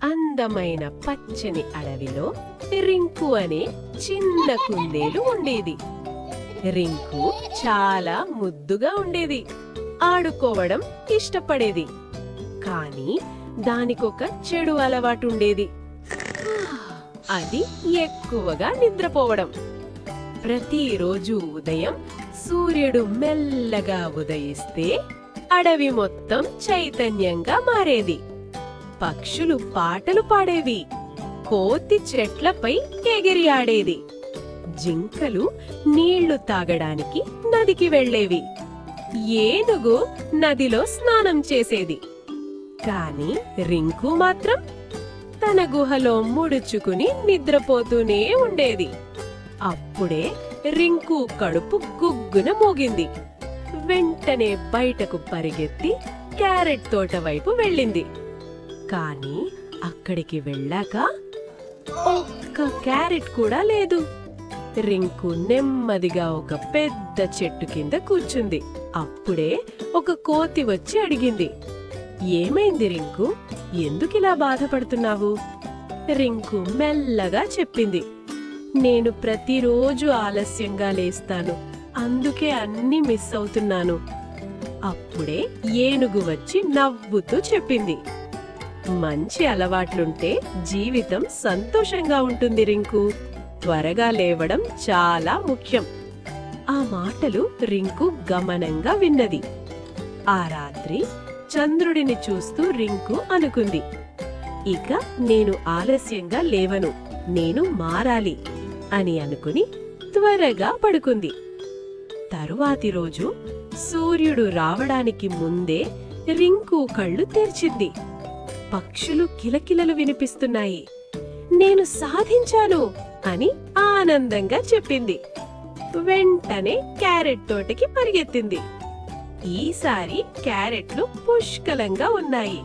అందమైన పచ్చని అడవిలో రింకు అనే చిన్న కుందేలు ఉండేది. రింకు చాలా ముద్దుగా ఉండేది. ఆడుకోవడం ఇష్టపడేది. కానీ దానికొక చెడు అలవాటుండేది. అది ఎక్కువగా నిద్రపోవడం. ప్రతిరోజు ఉదయం సూర్యుడు మెల్లగా ఉదయిస్తే అడవి మొత్తం చైతన్యంగా మారేది. పక్షులు పాటలు పాడేవి. కోతి చెట్లపై ఎగిరి ఆడేది. జింకలు నీళ్లు తాగడానికి నదికి వెళ్ళేవి. ఏనుగు నదిలో స్నానం చేసేది. కాని రింకు మాత్రం తన గుహలో ముడుచుకుని నిద్రపోతూనే ఉండేది. అప్పుడే రింకు కడుపు గుగ్గున మోగింది. వెంటనే బయటకు పరిగెత్తి క్యారెట్ తోట వైపు వెళ్ళింది. కాని అక్కడికి వెళ్ళాక ఒక్క క్యారెట్ కూడా లేదు. రింకు నెమ్మదిగా ఒక పెద్ద చెట్టు కింద కూర్చుంది. అప్పుడే ఒక కోతి వచ్చి అడిగింది, "ఏమైంది రింకు? ఎందుకిలా బాధపడుతున్నావు?" రింకు మెల్లగా చెప్పింది, "నేను ప్రతిరోజు ఆలస్యంగా లేస్తాను. అందుకే అన్నీ మిస్ అవుతున్నాను." అప్పుడే ఏనుగు వచ్చి నవ్వుతూ చెప్పింది, "మంచి అలవాట్లుంటే జీవితం సంతోషంగా ఉంటుంది రింకు. త్వరగా లేవడం చాలా ముఖ్యం." ఆ మాటలు రింకు గమనంగా విన్నది. ఆ రాత్రి చంద్రుడిని చూస్తూ రింకు అనుకుంది, "ఇక నేను ఆలస్యంగా లేవను. నేను మారాలి" అని అనుకుని త్వరగా పడుకుంది. తరువాతి రోజు సూర్యుడు రావడానికి ముందే రింకు కళ్ళు తెరిచింది. పక్షులు కిలకిలలు వినిపిస్తున్నాయి. "నేను సాధించాను" అని ఆనందంగా చెప్పింది. వెంటనే క్యారెట్ తోటకి పరిగెత్తింది. ఈసారి క్యారెట్లు పుష్కలంగా ఉన్నాయి.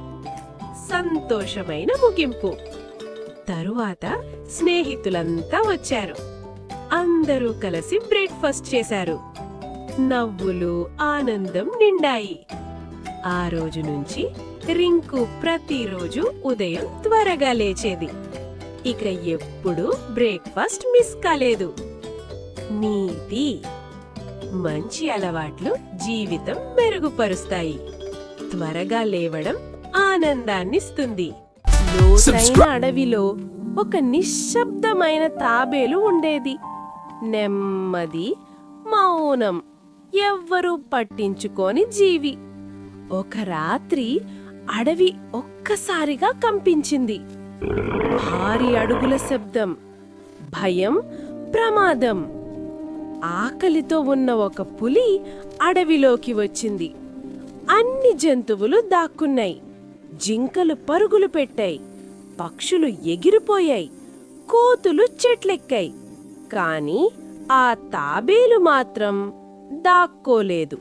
సంతోషమైన ముగింపు. తరువాత స్నేహితులంతా వచ్చారు. అందరూ కలిసి బ్రేక్ఫాస్ట్ చేశారు. నవ్వులు, ఆనందం నిండాయి. ఆ రోజు నుంచి రింకు ప్రతిరోజు ఉదయం త్వరగా లేచేది. ఇక ఎప్పుడూ బ్రేక్ఫాస్ట్ మిస్ కాలేదు. నీతి: మంచి అలవాట్లు జీవితం మెరుగుపరుస్తాయి. త్వరగా లేవడం ఆనందాన్నిస్తుంది. లోతైన అడవిలో ఒక నిశ్శబ్దమైన తాబేలు ఉండేది. నెమ్మది, మౌనం, ఎవ్వరూ పట్టించుకోని జీవి. ఒక రాత్రి అడవి ఒక్కసారిగా కంపించింది. భారీ అడుగుల శబ్దం, భయం, ప్రమాదం. ఆకలితో ఉన్న ఒక పులి అడవిలోకి వచ్చింది. అన్ని జంతువులు దాక్కున్నాయి. జింకలు పరుగులు పెట్టాయి. పక్షులు ఎగిరిపోయాయి. కోతులు చెట్లెక్కాయి. కాని ఆ తాబేలు మాత్రం దాక్కోలేదు.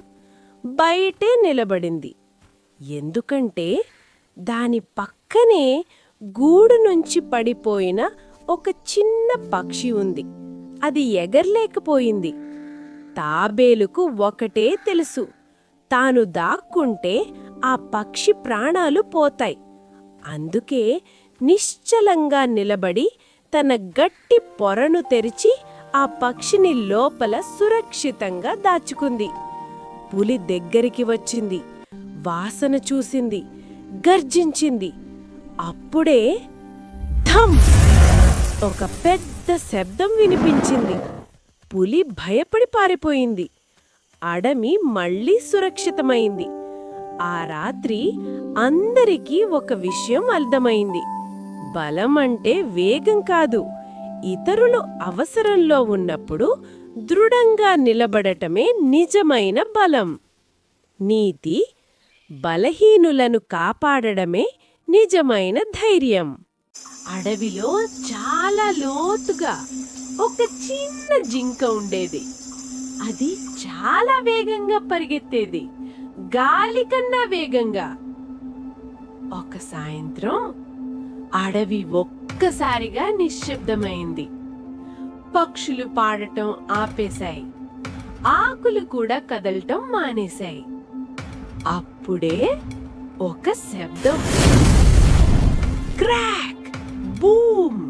బయటే నిలబడింది. ఎందుకంటే దాని పక్కనే గూడు నుంచి పడిపోయిన ఒక చిన్న పక్షి ఉంది. అది ఎగరలేకపోయింది. తాబేలుకు ఒకటే తెలుసు, తాను దాక్కుంటే ఆ పక్షి ప్రాణాలు పోతాయి. అందుకే నిశ్చలంగా నిలబడి తన గట్టి పొరను తెరిచి ఆ పక్షిని లోపల సురక్షితంగా దాచుకుంది. పులి దగ్గరికి వచ్చింది. వాసన చూసింది. గర్జించింది. అప్పుడే థమ్! ఒక పెద్ద శబ్దం వినిపించింది. పులి భయపడి పారిపోయింది. అడవి మళ్లీ సురక్షితమైంది. ఆ రాత్రి అందరికీ ఒక విషయం అర్థమైంది. బలం అంటే వేగం కాదు, ఇతరులు అవసరంలో ఉన్నప్పుడు దృఢంగా నిలబడటమే నిజమైన బలం. నీతి: బలహీనులను కాపాడడమే నిజమైన ధైర్యం. అడవిలో చాలా లోతుగా ఒక చిన్న జింక ఉండేది. అది చాలా వేగంగా పరిగెత్తేది, గాలి కన్నా వేగంగా. ఒక సాయంత్రం అడవి ఒక్కసారిగా నిశ్శబ్దమైంది. పక్షులు పాడటం ఆపేశాయి. ఆకులు కూడా కదలటం మానేశాయి. అప్పుడే ఒక శబ్దం. క్రాక్! బూమ్!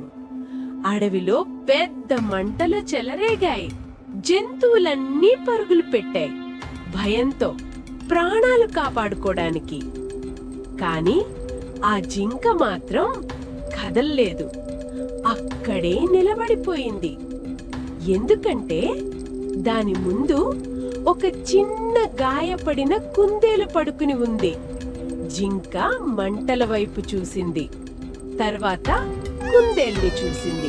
అడవిలో పెద్ద మంటలు చెలరేగాయి. జంతువులన్నీ పరుగులు పెట్టాయి, భయంతో ప్రాణాలు కాపాడుకోవడానికి. కాని ఆ జింక మాత్రం కదల్లేదు. అక్కడే నిలబడిపోయింది. ఎందుకంటే దాని ముందు ఒక చిన్న గాయపడిన కుందేలు పడుకుని ఉంది. జింక మంటల వైపు చూసింది. తర్వాత కుందేల్ని చూసింది.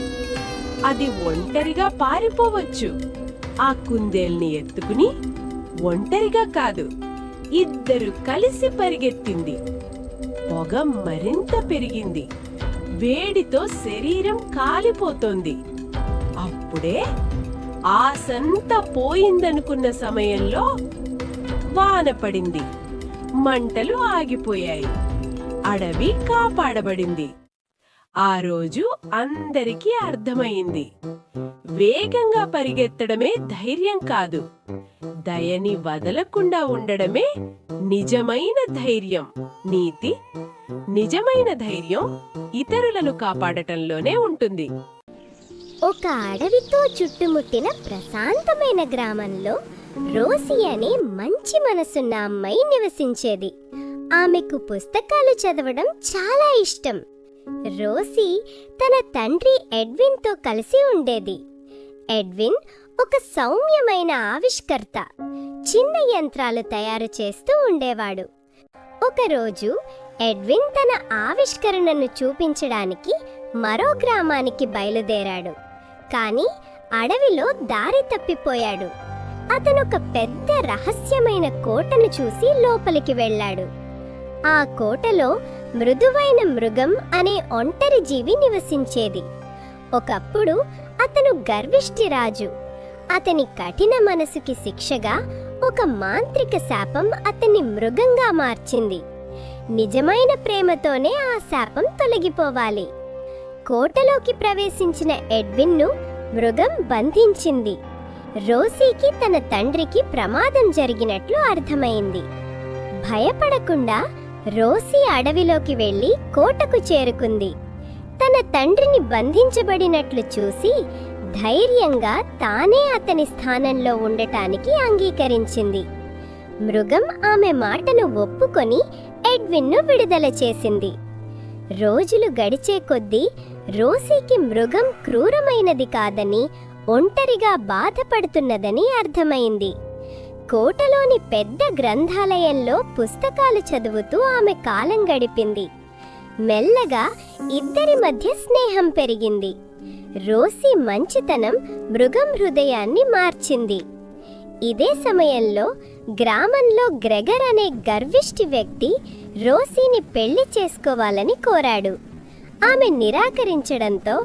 అది ఒంటరిగా పారిపోవచ్చు. ఆ కుందేల్ని ఎత్తుకుని ఒంటరిగా కాదు, ఇద్దరు కలిసి పరిగెత్తింది. పొగ మరింత పెరిగింది. వేడితో శరీరం కాలిపోతోంది. అప్పుడే ఆసంతా పోయిందనుకున్న సమయంలో వాన పడింది. మంటలు ఆగిపోయాయి. అడవి కాపాడబడింది. ఆ రోజు అందరికీ అర్థమైంది, వేగంగా పరిగెత్తడమే ధైర్యం కాదు, దయని వదలకుండా ఉండడమే నిజమైన ధైర్యం. నీతి: నిజమైన ధైర్యం ఇతరులను కాపాడటంలోనే ఉంటుంది. ఒక అడవితో చుట్టుముట్టిన ప్రశాంతమైన గ్రామంలో రోసి అనే మంచి మనసున్న అమ్మాయి నివసించేది. ఆమెకు పుస్తకాలు చదవడం చాలా ఇష్టం. రోసి తన తండ్రి ఎడ్విన్తో కలిసి ఉండేది. ఎడ్విన్ ఒక సౌమ్యమైన ఆవిష్కర్త. చిన్న యంత్రాలు తయారు చేస్తూ ఉండేవాడు. ఒకరోజు ఎడ్విన్ తన ఆవిష్కరణను చూపించడానికి మరో గ్రామానికి బయలుదేరాడు. కానీ అడవిలో దారి తప్పిపోయాడు. అతనొక పెద్ద రహస్యమైన కోటను చూసి లోపలికి వెళ్ళాడు. ఆ కోటలో మృదువైన మృగం అనే ఒంటరి జీవి నివసించేది. ఒకప్పుడు అతను గర్విష్టి రాజు. అతని కఠిన మనసుకి శిక్షగా ఒక మాంత్రిక శాపం అతన్ని మృగంగా మార్చింది. నిజమైన ప్రేమతోనే ఆ శాపం తొలగిపోవాలి. కోటలోకి ప్రవేశించిన ఎడ్విన్ను మృగం బంధించింది. రోసీకి తన తండ్రికి ప్రమాదం జరిగినట్లు అర్థమైంది. భయపడకుండా రోసీ అడవిలోకి వెళ్లి కోటకు చేరుకుంది. తన తండ్రిని బంధించబడినట్లు చూసి ధైర్యంగా తానే అతని స్థానంలో ఉండటానికి అంగీకరించింది. మృగం ఆమె మాటను ఒప్పుకొని ఎడ్విన్ను విడుదల చేసింది. రోజులు గడిచే కొద్దీ రోసీకి మృగం క్రూరమైనది కాదని, ఒంటరిగా బాధపడుతున్నదని అర్థమైంది. కోటలోని పెద్ద గ్రంథాలయంలో పుస్తకాలు చదువుతూ ఆమె కాలం గడిపింది. మెల్లగా ఇద్దరి మధ్య స్నేహం పెరిగింది. రోసీ మంచితనం మృగం హృదయాన్ని మార్చింది. ఇదే సమయంలో గ్రామంలో గ్రెగర్ అనే గర్విష్టి వ్యక్తి రోసీని పెళ్లి చేసుకోవాలని కోరాడు. ఆమె నిరాకరించడంతో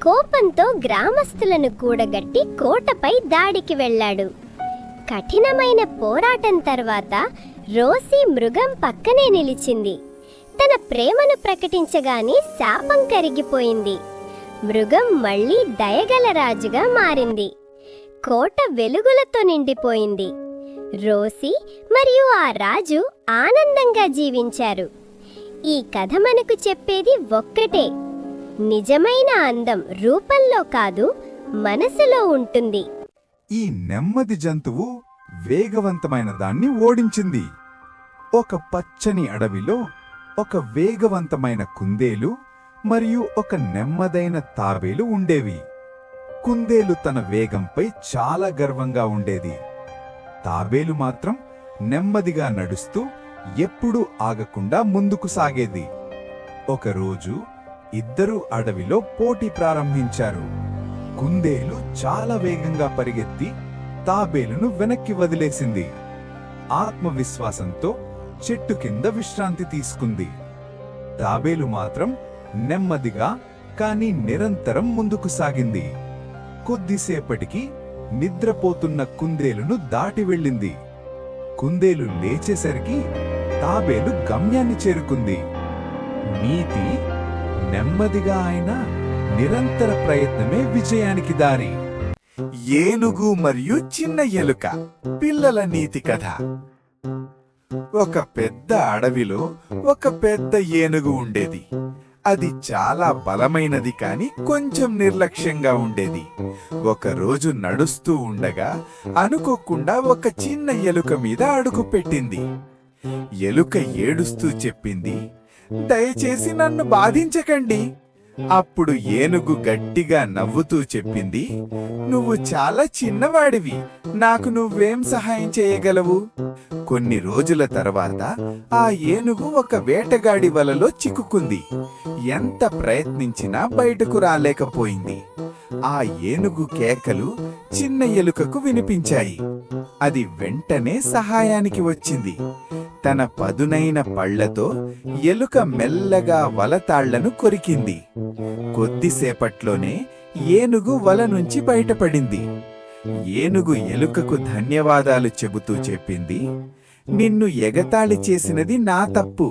కోపంతో గ్రామస్తులను కూడగట్టి కోటపై దాడికి వెళ్ళాడు. కఠినమైన పోరాటం తర్వాత రోసీ మృగం పక్కనే నిలిచింది. తన ప్రేమను ప్రకటించగానే శాపం కరిగిపోయింది. మృగం మళ్ళీ దయగల రాజుగా మారింది. కోట వెలుగులతో నిండిపోయింది. రోసీ మరియు ఆ రాజు ఆనందంగా జీవించారు. ఈ కథ మనకు చెప్పేది ఒక్కటే: నిజమైన అందం రూపంలో కాదు, మనసులో ఉంటుంది. ఈ నెమ్మది జంతువు వేగవంతమైన దాన్ని ఓడించింది. ఒక పచ్చని అడవిలో ఒక వేగవంతమైన కుందేలు మరియు ఒక నెమ్మదైన తాబేలు ఉండేవి. కుందేలు తన వేగంపై చాలా గర్వంగా ఉండేది. తాబేలు మాత్రం నెమ్మదిగా నడుస్తూ ఎప్పుడూ ఆగకుండా ముందుకు సాగేది. ఒకరోజు ఇద్దరూ అడవిలో పోటీ ప్రారంభించారు. కుందేలు చాలా వేగంగా పరిగెత్తి తాబేలును వెనక్కి వదిలేసింది. ఆత్మవిశ్వాసంతో చెట్టు కింద విశ్రాంతి తీసుకుంది. తాబేలు మాత్రం నెమ్మదిగా కానీ నిరంతరం ముందుకు సాగింది. కొద్దిసేపటికి నిద్రపోతున్న కుందేలును దాటి వెళ్ళింది. కుందేలు లేచేసరికి తాబేలు గమ్యాన్ని చేరుకుంది. నీతి: నెమ్మదిగా అయినా నిరంతర ప్రయత్నమే విజయానికి దారి. ఏనుగు మరియు చిన్న ఎలుక పిల్లల నీతి కథ. ఒక పెద్ద అడవిలో ఒక పెద్ద ఏనుగు ఉండేది. అది చాలా బలమైనది కాని కొంచెం నిర్లక్ష్యంగా ఉండేది. ఒకరోజు నడుస్తూ ఉండగా అనుకోకుండా ఒక చిన్న ఎలుక మీద అడుగు పెట్టింది. ఎలుక ఏడుస్తూ చెప్పింది, దయచేసి నన్ను బాధించకండి. అప్పుడు ఏనుగు గట్టిగా నవ్వుతూ చెప్పింది, నువ్వు చాలా చిన్నవాడివి, నాకు నువ్వేం సహాయం చేయగలవు? కొన్ని రోజుల తర్వాత ఆ ఏనుగు ఒక వేటగాడి వలలో చిక్కుకుంది. ఎంత ప్రయత్నించినా బయటకు రాలేకపోయింది. ఆ ఏనుగు కేకలు చిన్న ఎలుకకు వినిపించాయి. అది వెంటనే సహాయానికి వచ్చింది. తన పదునైన పళ్లతో ఎలుక మెల్లగా వలతాళ్లను కొరికింది. కొద్దిసేపట్లోనే ఏనుగు వల నుంచి బయటపడింది. ఏనుగు ఎలుకకు ధన్యవాదాలు చెబుతూ చెప్పింది, నిన్ను ఎగతాళి చేసినది నా తప్పు.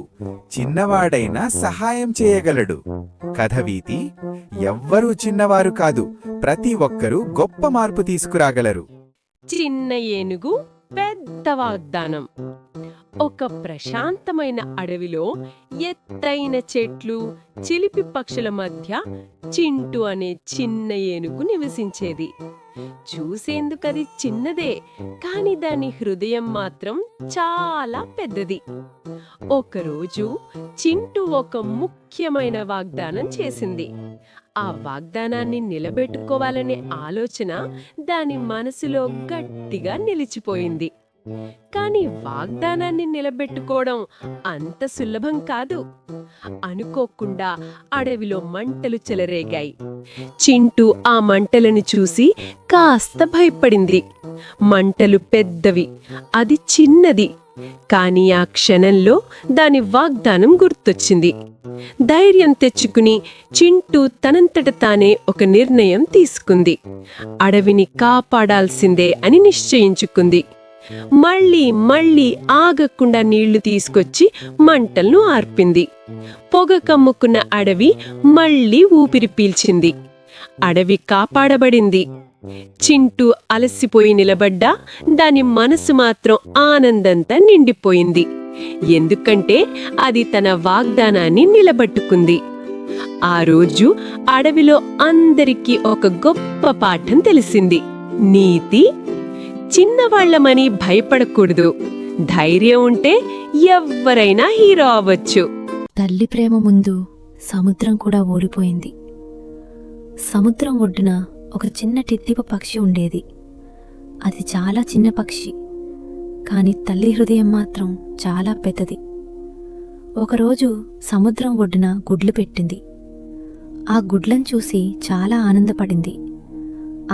చిన్నవాడైనా సహాయం చేయగలడు. కథవీతి, ఎవ్వరూ చిన్నవారు కాదు, ప్రతి ఒక్కరూ గొప్ప మార్పు తీసుకురాగలరు. చిన్న ఏనుగు పెద్ద వాగ్దానం. ఒక ప్రశాంతమైన అడవిలో ఎత్తైన చెట్లు, చిలిపి పక్షుల మధ్య చింటూ అనే చిన్న ఏనుగు నివసించేది. చూసేందుకది చిన్నదే, కాని దాని హృదయం మాత్రం చాలా పెద్దది. ఒకరోజు చింటూ ఒక ముఖ్యమైన వాగ్దానం చేసింది. ఆ వాగ్దానాన్ని నిలబెట్టుకోవాలనే ఆలోచన దాని మనసులో గట్టిగా నిలిచిపోయింది. కాని వాగ్దానాన్ని నిలబెట్టుకోవడం అంత సులభం కాదు. అనుకోకుండా అడవిలో మంటలు చెలరేగాయి. చింటూ ఆ మంటలను చూసి కాస్త భయపడింది. మంటలు పెద్దవి, అది చిన్నది. కాని ఆ క్షణంలో దాని వాగ్దానం గుర్తొచ్చింది. ధైర్యం తెచ్చుకుని చింటూ తనంతట తానే ఒక నిర్ణయం తీసుకుంది. అడవిని కాపాడాల్సిందే అని నిశ్చయించుకుంది. మళ్ళీ ఆగకుండా నీళ్లు తీసుకొచ్చి మంటలను ఆర్పింది. పొగ కమ్ముకున్న అడవి మళ్ళీ ఊపిరి పీల్చింది. అడవి కాపాడబడింది. చింటూ అలసిపోయి నిలబడ్డా దాని మనసు మాత్రం ఆనందంతో నిండిపోయింది. ఎందుకంటే అది తన వాగ్దానాన్ని నిలబెట్టుకుంది. ఆ రోజు అడవిలో అందరికీ ఒక గొప్ప పాఠం తెలిసింది. నీతి, చిన్నవాళ్లమని భయపడకూడదు. ధైర్యం ఉంటే ఎవ్వరైనా హీరో అవ్వచ్చు. తల్లి ప్రేమ ముందు సముద్రం కూడా ఓడిపోయింది. సముద్రం ఒడ్డున ఒక చిన్న టిత్తిప పక్షి ఉండేది. అది చాలా చిన్న పక్షి, కాని తల్లి హృదయం మాత్రం చాలా పెద్దది. ఒకరోజు సముద్రం ఒడ్డున గుడ్లు పెట్టింది. ఆ గుడ్లను చూసి చాలా ఆనందపడింది.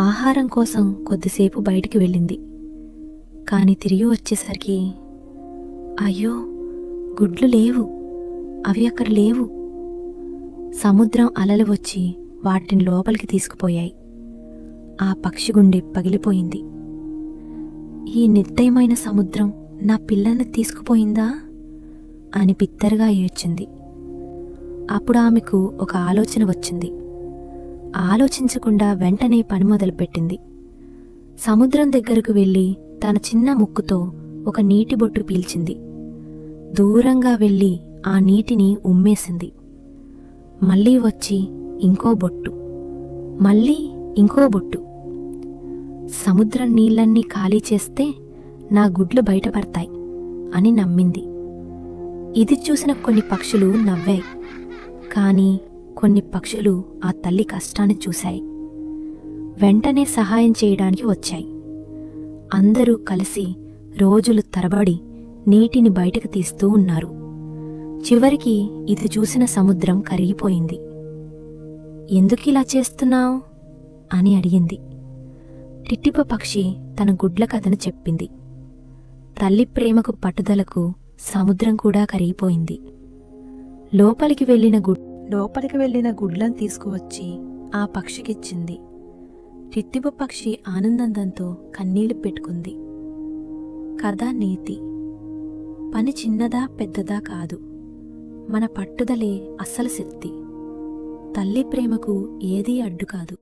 ఆహారం కోసం కొద్దిసేపు బయటికి వెళ్ళింది. కాని తిరిగి వచ్చేసరికి, అయ్యో, గుడ్లు లేవు, అవి అక్కడ లేవు. సముద్రం అలలు వచ్చి వాటిని లోపలికి తీసుకుపోయాయి. ఆ పక్షి గుండె పగిలిపోయింది. ఈ నిర్దయమైన సముద్రం నా పిల్లల్ని తీసుకుపోయిందా అని బిత్తరగా ఏడ్చింది. అప్పుడు ఆమెకు ఒక ఆలోచన వచ్చింది. ఆలోచించకుండా వెంటనే పని మొదలుపెట్టింది. సముద్రం దగ్గరకు వెళ్ళి తన చిన్న ముక్కుతో ఒక నీటి బొట్టు పీల్చింది. దూరంగా వెళ్ళి ఆ నీటిని ఉమ్మేసింది. మళ్ళీ వచ్చి ఇంకో బొట్టు, మళ్ళీ ఇంకో బొట్టు. సముద్రం నీళ్ళన్నీ ఖాళీ చేస్తే నా గుడ్లు బయటపడతాయి అని నమ్మింది. ఇది చూసిన కొన్ని పక్షులు నవ్వాయి. కానీ కొన్ని పక్షులు ఆ తల్లి కష్టాన్ని చూశాయి. వెంటనే సహాయం చేయడానికి వచ్చాయి. అందరూ కలిసి రోజులు తరబడి నీటిని బయటకు తీస్తూ ఉన్నారు. చివరికి ఇది చూసిన సముద్రం కరిగిపోయింది. ఎందుకిలా చేస్తున్నావు అని అడిగింది. టిట్టిప పక్షి తన గుడ్ల కథను చెప్పింది. తల్లి ప్రేమకు పట్టుదలకు సముద్రం కూడా కరిగిపోయింది. లోపలికి వెళ్ళిన గుడ్లను తీసుకువచ్చి ఆ పక్షికిచ్చింది. టిట్టిప పక్షి ఆనందంతో కన్నీళ్లు పెట్టుకుంది. కథ నీతి: పని చిన్నదా పెద్దదా కాదు, మన పట్టుదలే అస్సలు శక్తి. తల్లి ప్రేమకు ఏదీ అడ్డు కాదు.